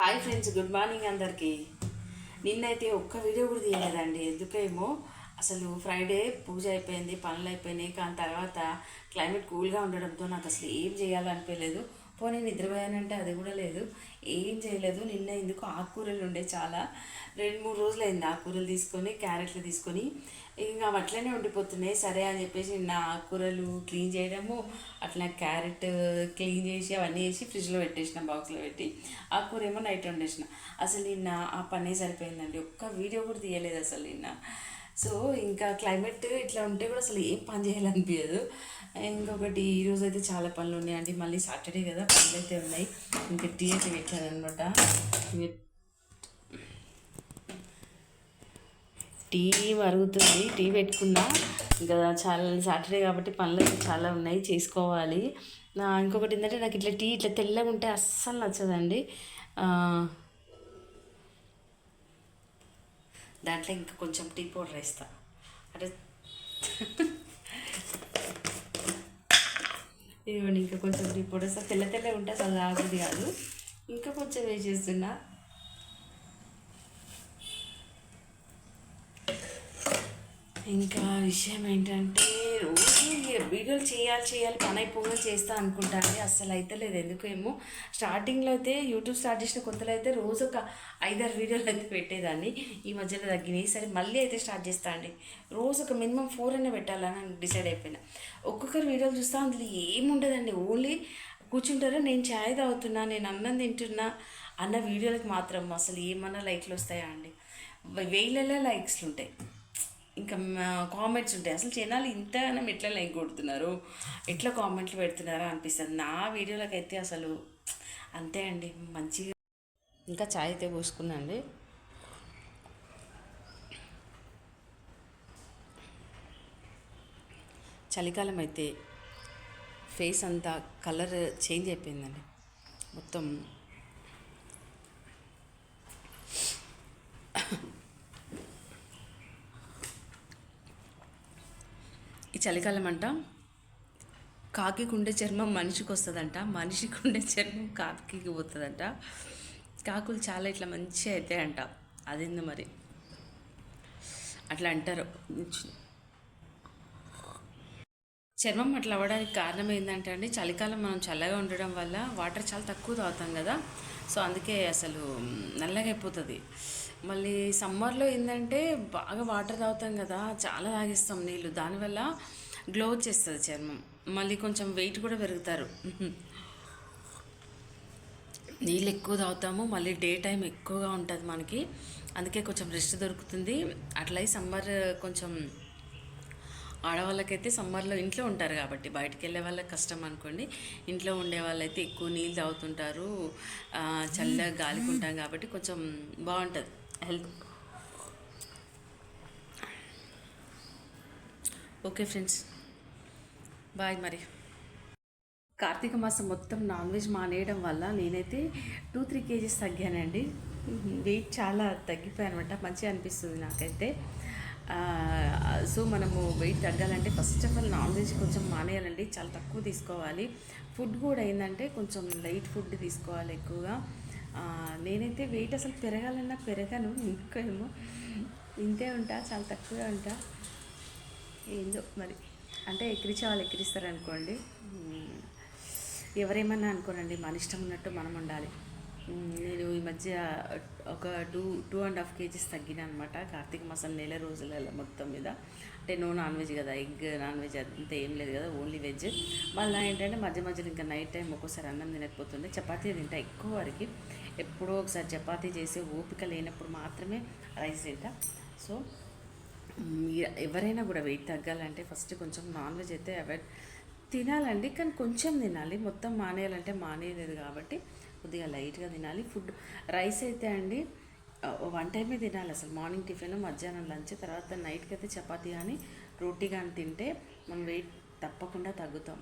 Hi friends, good morning అందరికీ. నిన్నైతే ఒక్క వీడియో కూడా తీయలేదండి. ఎందుకేమో అసలు ఫ్రైడే పూజ అయిపోయింది, పనులు అయిపోయినాయి. కానీ తర్వాత క్లైమేట్ కూల్గా ఉండడంతో నాకు అసలు ఏం చేయాలనిపించలేదు. పోనీ నిద్రపోయానంటే అది కూడా లేదు, ఏం చేయలేదు. నిన్న ఎందుకు ఆకుకూరలు ఉండే చాలా 2-3 రోజులు అయింది ఆకుకూరలు తీసుకొని, క్యారెట్లు తీసుకొని ఇంకా అట్లనే ఉండిపోతున్నాయి. సరే అని చెప్పేసి నిన్న ఆకుకూరలు క్లీన్ చేయడము, అట్లా క్యారెట్ క్లీన్ చేసి అవన్నీ వేసి ఫ్రిడ్జ్లో పెట్టేసిన, బాక్స్లో పెట్టి ఆకుకూర ఏమో నైట్ వండేసిన. అసలు నిన్న ఆ పనే సరిపోయిందండి. ఒక్క వీడియో కూడా తీయలేదు అసలు నిన్న. సో ఇంకా క్లైమేట్ ఇట్లా ఉంటే కూడా అసలు ఏం పని చేయాలనిపించదు. ఇంకొకటి ఈరోజు అయితే చాలా పనులు ఉన్నాయండి. మళ్ళీ సాటర్డే కదా, పనులు అయితే ఉన్నాయి. ఇంకా టీ అయితే పెట్టాను అనమాట. టీ మరుగుతుంది, టీ పెట్టుకున్నా. ఇంకా చాలా సాటర్డే కాబట్టి పనులు అయితే చాలా ఉన్నాయి, చేసుకోవాలి. ఇంకొకటి ఏంటంటే నాకు ఇట్లా టీ ఇట్లా తెల్లగా ఉంటే అస్సలు నచ్చదండి. దాంట్లో ఇంకా కొంచెం టీ పౌడర్ వేస్తా. అంటే ఇదిగోండి, ఇంకా కొంచెం టీ పౌడర్ వేస్తా. తెల్లగా ఉంటే అసలు ఆగుది కాదు. ఇంకా కొంచెం వేసేస్తున్నా. ఇంకా విషయం ఏంటంటే రోజు వీడియోలు చేయాలి పని అయిపోగా చేస్తా అనుకుంటాను, అస్సలు అయితే లేదు. ఎందుకేమో స్టార్టింగ్లో అయితే యూట్యూబ్ స్టార్ట్ చేసిన కొత్తలో అయితే రోజు ఒక 5-6 వీడియోలు అయితే పెట్టేదాన్ని. ఈ మధ్యలో తగ్గినాయి. సరే మళ్ళీ అయితే స్టార్ట్ చేస్తా అండి. రోజు ఒక మినిమం 4 అయినా పెట్టాలని డిసైడ్ అయిపోయినా. ఒక్కొక్కరు వీడియోలు చూస్తా, అందులో ఏముండదండి. ఓన్లీ కూర్చుంటారో నేను ఛాయ్ తాగుతున్నా, నేను అన్నం తింటున్నా అన్న వీడియోలకు మాత్రం అసలు ఏమన్నా లైక్లు వస్తాయా అండి? వేలలో లైక్స్లు ఉంటాయి, ఇంకా కామెంట్స్ ఉంటాయి. అసలు జనాలు ఇంతగానం ఎట్లా లైక్ కొడుతున్నారు, ఎట్లా కామెంట్లు పెడుతున్నారా అనిపిస్తుంది నా వీడియోలకు అయితే. అసలు అంతే అండి, మంచిగా. ఇంకా ఛాయ్ అయితే పోసుకున్నా అండి. చలికాలం అయితే ఫేస్ అంతా కలర్ చేంజ్ అయిపోయిందండి మొత్తం. ఈ చలికాలం అంట కాకి ఉండే చర్మం మనిషికి వస్తుందంట, మనిషికి ఉండే చర్మం కాకి పోతుందంట. కాకులు చాలా ఇట్లా మంచిగా అవుతాయంట. అదేందో మరి అట్లా అంటారు. చర్మం అట్లా అవ్వడానికి కారణం ఏంటంటే అండి, చలికాలం మనం చల్లగా ఉండడం వల్ల వాటర్ చాలా తక్కువ తాగుతాం కదా. సో అందుకే అసలు నల్లగా అయిపోతుంది. మళ్ళీ సమ్మర్లో ఏంటంటే బాగా వాటర్ తాగుతాం కదా, చాలా తాగిస్తాం నీళ్ళు, దానివల్ల గ్లో వచ్చేస్తుంది చర్మం. మళ్ళీ కొంచెం వెయిట్ కూడా పెరుగుతారు. నీళ్ళు ఎక్కువ తాగుతాము, మళ్ళీ డే టైం ఎక్కువగా ఉంటుంది మనకి, అందుకే కొంచెం రెస్ట్ దొరుకుతుంది. అట్లా సమ్మర్ కొంచెం ఆడవాళ్ళకైతే సమ్మర్లో ఇంట్లో ఉంటారు కాబట్టి, బయటికి వెళ్ళే వాళ్ళకి కష్టం అనుకోండి. ఇంట్లో ఉండే వాళ్ళైతే ఎక్కువ నీళ్ళు తాగుతుంటారు, చల్లగా గాలికుంటాం కాబట్టి కొంచెం బాగుంటుంది హెల్త్. ఓకే ఫ్రెండ్స్, బాయ్ మరి. కార్తీక మాసం మొత్తం నాన్ వెజ్ మానేయడం వల్ల నేనైతే 2-3 కేజీస్ తగ్గానండి. వెయిట్ చాలా తగ్గిపోయాను అనమాట. మంచిగా అనిపిస్తుంది నాకైతే. సో మనము వెయిట్ తగ్గాలంటే first of all non veg కొంచెం మానేయాలండి, చాలా తక్కువ తీసుకోవాలి. ఫుడ్ కూడా ఏంటంటే కొంచెం లైట్ ఫుడ్ తీసుకోవాలి ఎక్కువగా. నేనైతే వెయిట్ అసలు పెరగాలన్నా పెరగను, ఇంకేమో ఇంతే ఉంటా, చాలా తక్కువగా ఉంటా. ఏందో మరి, అంటే ఎక్కిరించే వాళ్ళు ఎక్కిరిస్తారు అనుకోండి. ఎవరేమన్నా అనుకోనండి, మన ఇష్టం ఉన్నట్టు మనం ఉండాలి. నేను ఈ మధ్య ఒక 2.5 కేజీస్ తగ్గిన అనమాట కార్తీక మాసం నెల రోజులలో మొత్తం మీద. అంటే నో నాన్ వెజ్ కదా, ఎగ్ నాన్ వెజ్ అంతా ఏం లేదు కదా, ఓన్లీ వెజ్. మళ్ళీ ఏంటంటే మధ్య మధ్యలో ఇంకా నైట్ టైం ఒక్కోసారి అన్నం తినకపోతుండే చపాతీ తింటా ఎక్కువ వరకు. ఎప్పుడో ఒకసారి చపాతీ చేసి ఓపిక లేనప్పుడు మాత్రమే రైస్ తింటా. సో ఎవరైనా కూడా వెయిట్ తగ్గాలంటే ఫస్ట్ కొంచెం నాన్ వెజ్ అయితే అవాయిడ్ తినాలండి, కానీ కొంచెం తినాలి. మొత్తం మానేయాలంటే మానేయలేదు కాబట్టి కొద్దిగా లైట్గా తినాలి. ఫుడ్ రైస్ అయితే అండి 1 టైమే తినాలి అసలు. మార్నింగ్ టిఫిన్, మధ్యాహ్నం లంచ్, తర్వాత నైట్కి అయితే చపాతీ కానీ రోటీ కానీ తింటే మనం వెయిట్ తప్పకుండా తగ్గుతాం.